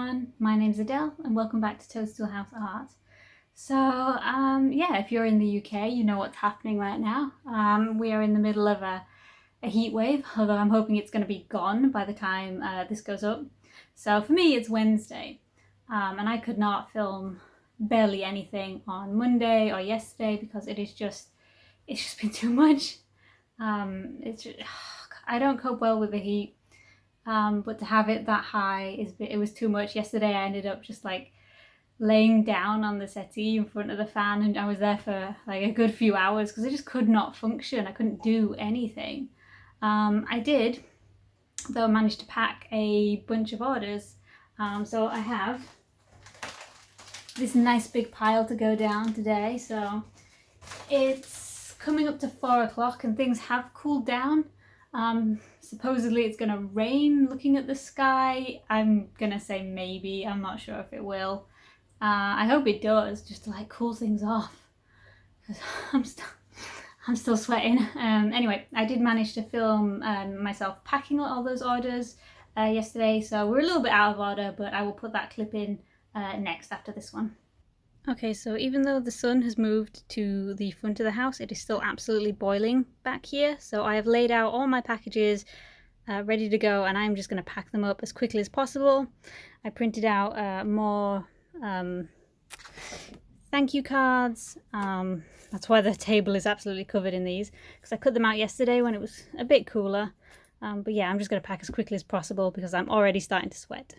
everyone, my name's Adele and welcome back to Toadstool House Art. So yeah, if you're in the UK, you know what's happening right now. We are in the middle of a heat wave, although I'm hoping it's going to be gone by the time this goes up. So for me, it's Wednesday, and I could not film barely anything on Monday or yesterday because it's just been too much. I don't cope well with the heat. But to have it that high, it was too much. Yesterday I ended up just like laying down on the settee in front of the fan, and I was there for like a good few hours because I just could not function. I couldn't do anything. I did, though, manage to pack a bunch of orders. So I have this nice big pile to go down today. So it's coming up to 4 o'clock and things have cooled down. Supposedly it's gonna rain looking at the sky. I'm gonna say maybe, I'm not sure if it will. I hope it does, just to like cool things off, because I'm still sweating. Anyway, I did manage to film myself packing all those orders yesterday, so we're a little bit out of order, but I will put that clip in next after this one. Okay, so even though the sun has moved to the front of the house, it is still absolutely boiling back here. So I have laid out all my packages ready to go, and I'm just going to pack them up as quickly as possible. I printed out more thank you cards. That's why the table is absolutely covered in these, because I cut them out yesterday when it was a bit cooler. But yeah, I'm just going to pack as quickly as possible because I'm already starting to sweat.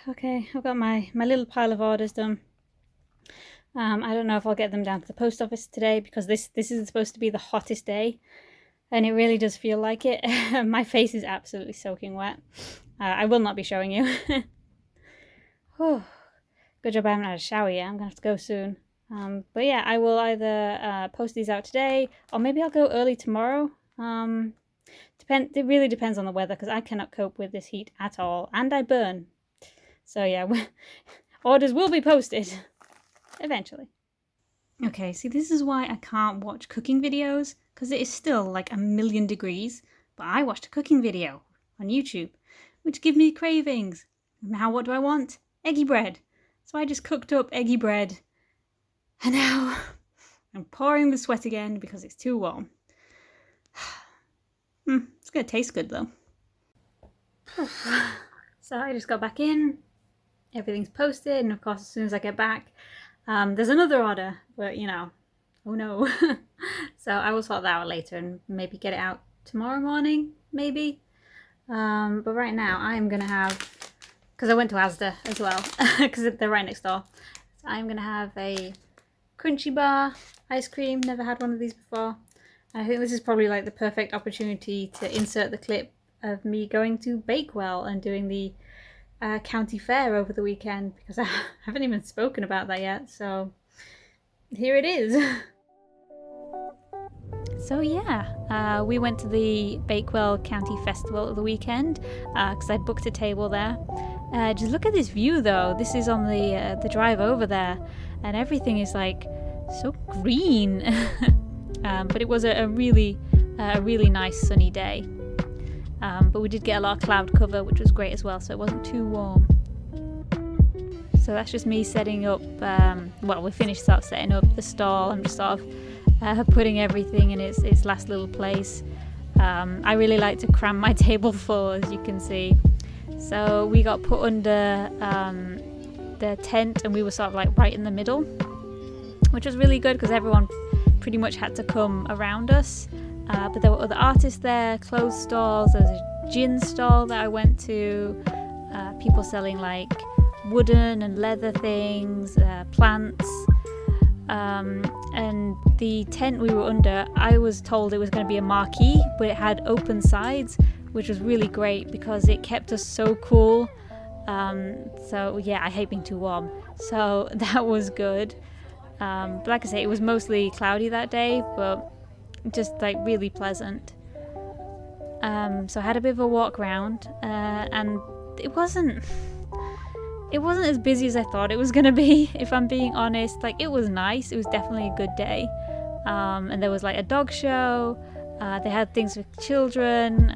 Okay, I've got my little pile of orders done. I don't know if I'll get them down to the post office today because this is supposed to be the hottest day, and it really does feel like it. My face is absolutely soaking wet. I will not be showing you. Good job I haven't had a shower yet. I'm gonna have to go soon. But yeah, I will either post these out today or maybe I'll go early tomorrow. It really depends on the weather because I cannot cope with this heat at all, and I burn. So yeah, orders will be posted eventually. Okay, see, this is why I can't watch cooking videos, because it is still like 1,000,000 degrees, but I watched a cooking video on YouTube, which give me cravings. Now what do I want? Eggy bread. So I just cooked up eggy bread, and now I'm pouring the sweat again because it's too warm. It's gonna taste good though. So I just got back in. Everything's posted, and of course as soon as I get back there's another order, but you know, oh no. So I will sort that out later and maybe get it out tomorrow morning, maybe. But right now I'm gonna have, because I went to Asda as well because they're right next door, so I'm gonna have a crunchy bar ice cream. Never had one of these before. I think this is probably like the perfect opportunity to insert the clip of me going to Bakewell and doing the county fair over the weekend, because I haven't even spoken about that yet, so here it is. So yeah, we went to the Bakewell County Festival at the weekend because I booked a table there. Just look at this view though. This is on the drive over there, and everything is like so green. But it was a really nice sunny day. But we did get a lot of cloud cover, which was great as well, so it wasn't too warm. So that's just me setting up, well, we finished setting up the stall. I'm just sort of putting everything in its last little place. I really like to cram my table full, as you can see. So we got put under the tent, and we were sort of like right in the middle, which was really good because everyone pretty much had to come around us. But there were other artists there, clothes stalls, there was a gin stall that I went to, people selling like wooden and leather things, plants. And the tent we were under, I was told it was going to be a marquee, but it had open sides, which was really great because it kept us so cool. So yeah, I hate being too warm, so that was good. But like I say, it was mostly cloudy that day, but just like really pleasant. So I had a bit of a walk around, and it wasn't as busy as I thought it was gonna be, if I'm being honest. Like, it was nice, it was definitely a good day. And there was like a dog show, they had things for children,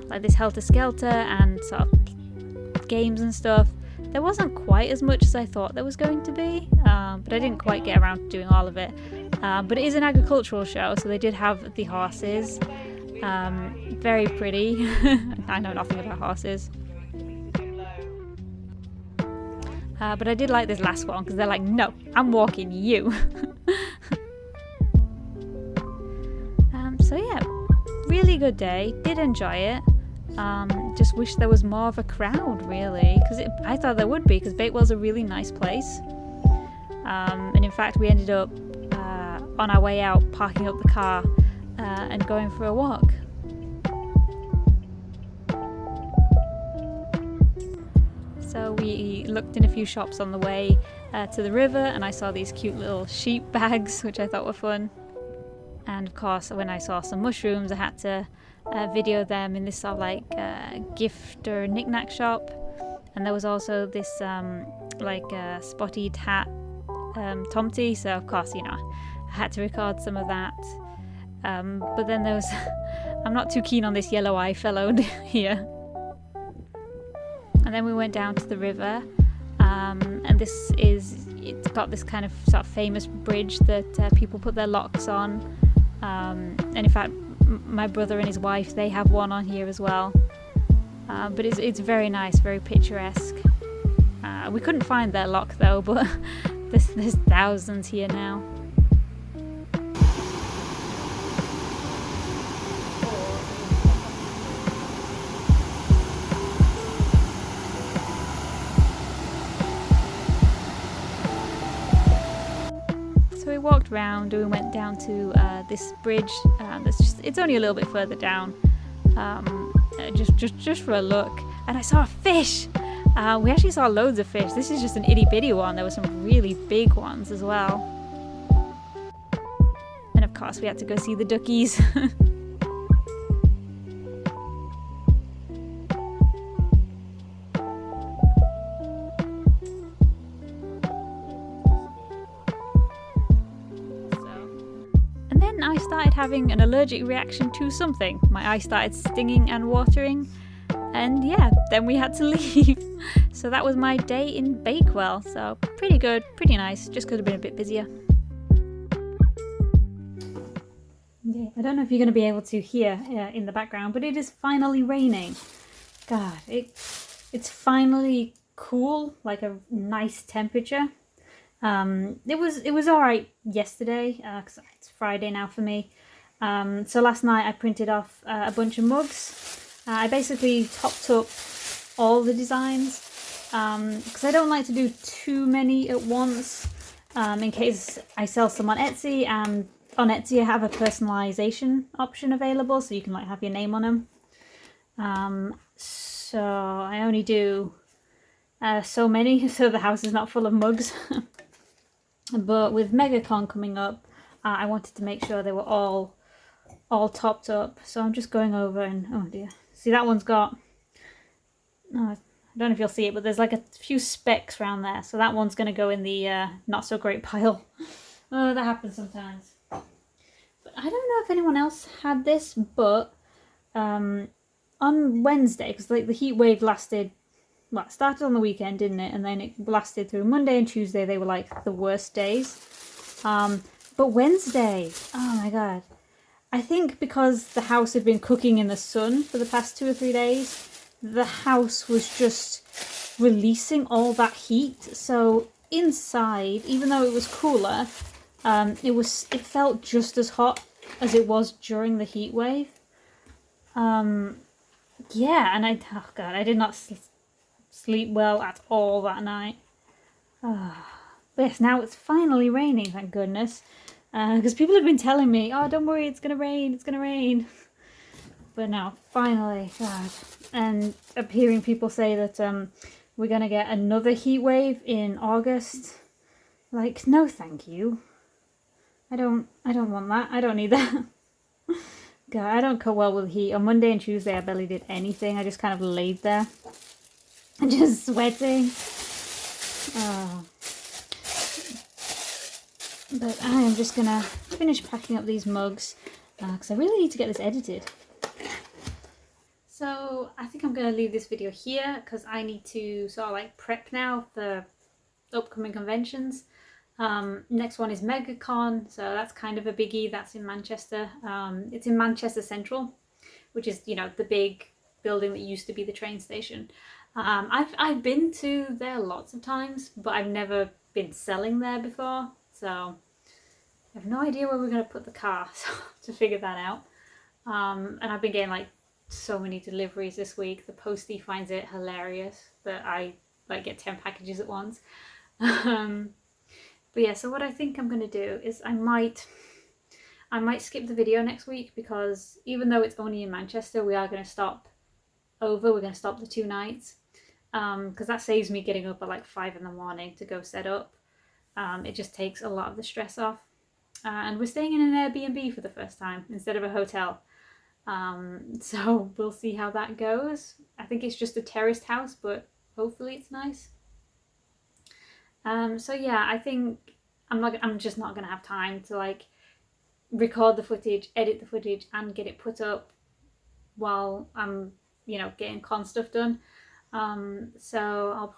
like this Helter Skelter and sort of games and stuff. There wasn't quite as much as I thought there was going to be, but I didn't quite get around to doing all of it. But it is an agricultural show, so they did have the horses, very pretty. I know nothing about horses. But I did like this last one because they're like, no, I'm walking you. So yeah, really good day, did enjoy it. Just wish there was more of a crowd, really, because I thought there would be, because Bakewell's a really nice place. And in fact, we ended up on our way out parking up the car and going for a walk. So we looked in a few shops on the way to the river, and I saw these cute little sheep bags, which I thought were fun. And of course, when I saw some mushrooms, I had to video them in this sort of like gift or knick-knack shop. And there was also this spotted hat tomty, so of course, I had to record some of that. But then there was I'm not too keen on this yellow eye fellow here. And then we went down to the river, and it's got this kind of sort of famous bridge that people put their locks on. And in fact, my brother and his wife, they have one on here as well. But it's very nice, very picturesque. We couldn't find their lock though, but there's thousands here now. So we walked round and we went down to this bridge. It's only a little bit further down, just for a look. And I saw a fish. We actually saw loads of fish. This is just an itty bitty one. There were some really big ones as well. And of course, we had to go see the duckies. I started having an allergic reaction to something. My eye started stinging and watering, and yeah, then we had to leave. So that was my day in Bakewell. So pretty good, pretty nice, just could have been a bit busier. Yeah, I don't know if you're going to be able to hear in the background, but it is finally raining. God, it's finally cool, like a nice temperature. It was alright yesterday, because it's Friday now for me. So last night I printed off a bunch of mugs. I basically topped up all the designs, because I don't like to do too many at once, in case I sell some on Etsy, and on Etsy I have a personalization option available, so you can like have your name on them. So I only do so many, so the house is not full of mugs. But with MegaCon coming up, I wanted to make sure they were all topped up. So I'm just going over and, oh dear. See, that one's got, I don't know if you'll see it, but there's like a few specks around there. So that one's going to go in the not so great pile. Oh, that happens sometimes. But I don't know if anyone else had this, but on Wednesday, because like the heat wave lasted, well, it started on the weekend, didn't it? And then it lasted through Monday and Tuesday. They were like the worst days. But Wednesday, oh my god. I think because the house had been cooking in the sun for the past 2 or 3 days, the house was just releasing all that heat. So inside, even though it was cooler, it felt just as hot as it was during the heat wave. Yeah, and oh god, I did not sleep well at all that night. But yes, now it's finally raining, thank goodness. Because people have been telling me, oh, don't worry, it's gonna rain, it's gonna rain. But now, finally, God. And I'm hearing people say that we're gonna get another heat wave in August. Like, no thank you. I don't want that. I don't need that. God, I don't cope well with heat. On Monday and Tuesday I barely did anything. I just kind of laid there. Just sweating. Oh. But I am just gonna finish packing up these mugs because I really need to get this edited. So I think I'm gonna leave this video here because I need to sort of like prep now for upcoming conventions. Next one is MegaCon, so that's kind of a biggie. That's in Manchester. It's in Manchester Central, which is, you know, the big building that used to be the train station. I've been to there lots of times, but I've never been selling there before, so I have no idea where we're going to put the car, so to figure that out. And I've been getting like so many deliveries this week. The postie finds it hilarious that I like get 10 packages at once. But yeah, so what I think I'm going to do is I might skip the video next week because even though it's only in Manchester, we are going to stop over. We're going to stop the 2 nights because that saves me getting up at like 5 in the morning to go set up. It just takes a lot of the stress off. And we're staying in an Airbnb for the first time instead of a hotel. So we'll see how that goes. I think it's just a terraced house, but hopefully it's nice. So yeah, I think I'm just not gonna have time to like record the footage, edit the footage, and get it put up while I'm, you know, getting con stuff done. So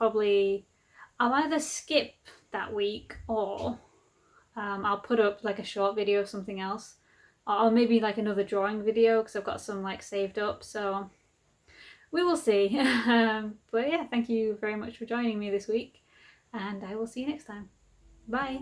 I'll either skip that week or I'll put up like a short video of something else, or maybe like another drawing video because I've got some like saved up. So we will see. But yeah, thank you very much for joining me this week, and I will see you next time. Bye.